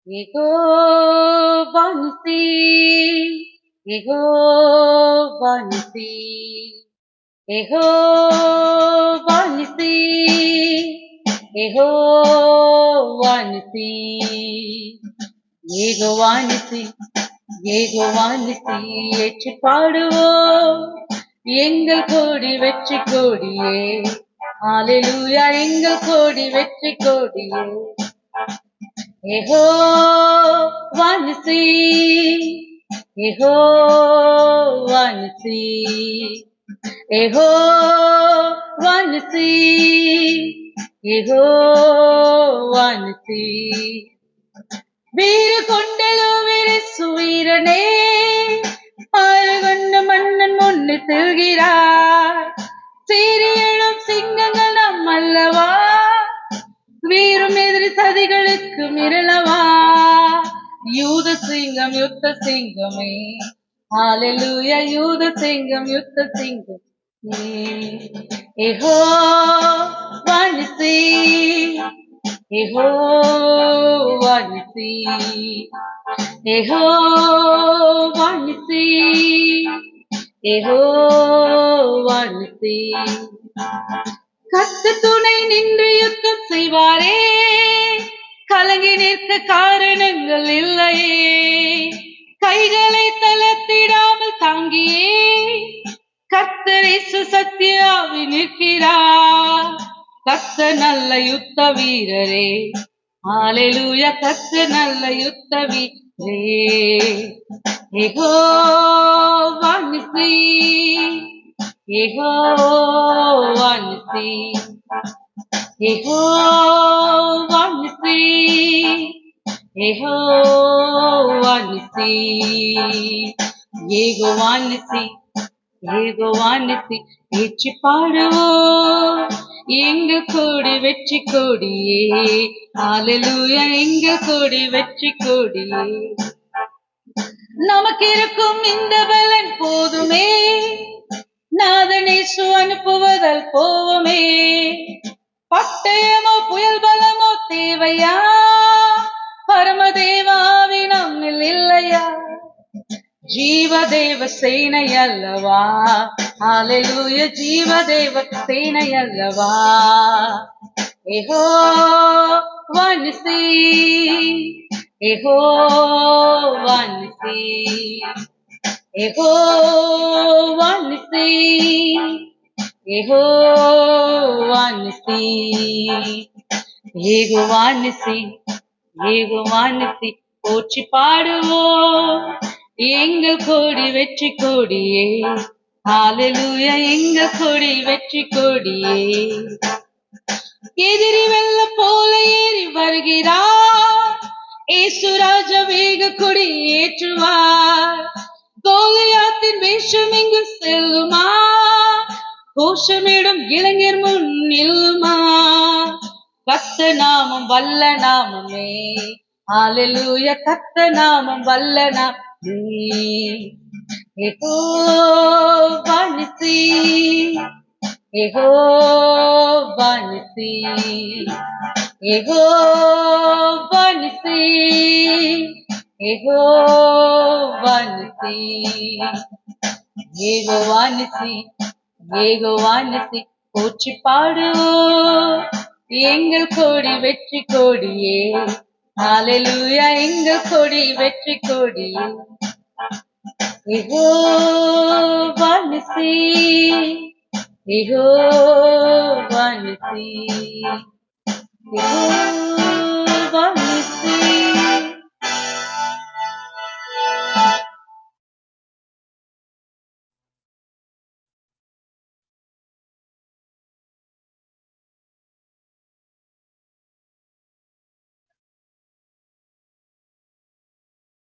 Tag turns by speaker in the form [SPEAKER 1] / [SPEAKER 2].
[SPEAKER 1] Yehovah Nissi, Yehovah Nissi, Yehovah Nissi, Yehovah Nissi, Yehovah Nissi, Yehovah Nissi, ஏற்றி பாடுவோம் எங்கள் கோடி வெற்றி கோடியே, ஹalleluya எங்கள் கோடி வெற்றி கோடியே. Yehovah Nissi, Yehovah Nissi, Yehovah Nissi, Yehovah Nissi. வீறு கொண்டெழுவிரு சுவீரனே, ஆறு கொண்ட மன்னன் முன்னே செல்கிறார். சீரியலும் சிங்கங்கள் நம் அல்லவா, வீரும் எதிரி சதிகளுக்கு மிரளவா. யூத சிங்கம் யுத்த சிங்கமே, ஹalleluya யூத சிங்கம் யுத்த சிங்கம். Yehovah Nissi, Yehovah Nissi, Yehovah Nissi, Yehovah Nissi. கர்த்தர் துணை நின்று யுத்தம் செய்வாரே, கலங்கி நிற்க காரணங்கள் இல்லையே. கைகளை தளர்த்திடாமல் தாங்கியே கர்த்தர் இயேசு சத்தியாவி நிற்கிறார். கர்த்தர் நல்ல யுத்த வீரரே, ஹalleluya கர்த்தர் நல்ல யுத்த வீரரே. Yehovah Nissi, Yehovah Nissi, Yehovah Nissi, Yehovah Nissi, Yehovah Nissi, Yehovah Nissi. ஏற்றி பாடுவோம் எங்கள் கோடி வெற்றி கோடியே, ஹalleluya எங்கள் கோடி வெற்றி கோடியே. நமக்கு இருக்கும் இந்த பலன் போதுமே, நாதனேசு அனுப்புவதால் போவோமே. பட்டயமோ புயல் பலமோ தேவையா, பரமதேவாவி நம்மில் இல்லையா. ஜீவதேவ சேனை அல்லவா, ஹalleluya ஜீவதேவ சேனை அல்லவா. Yehovah Nissi, Yehovah Nissi, Yehovah Nissi, Yehovah Nissi, Yehovah Nissi, Yehovah Nissi. போற்றி பாடுவோம் எங்கள் கோடி வெற்றி கோடியே, ஹalleluya எங்கள் கோடி வெற்றி கோடியே. எதிரி வெள்ள போல ஏறி வருகிறார், இயேசு ராஜா வேக கொடி ஏற்றுவார். கோலியாத்தின் வேஷம் இங்கு செல்லுமா, கோஷமிடும் இளைஞர் முன் நில்லுமா. கர்த்தர் நாமம் வல்ல நாமமே, ஹalleluya கர்த்தர் நாமம் வல்ல நாமமே. Yehovah Nissi, Yehovah Nissi, Yehovah Nissi, Yehovah Nissi, Yehovah Nissi, Yehovah Nissi. போற்றி பாடுவோம் எங்கள் கோடி வெற்றி கோடியே, ஹalleluya எங்கள் கோடி வெற்றி கோடியே. Yehovah Nissi, Yehovah Nissi, Yehovah Nissi.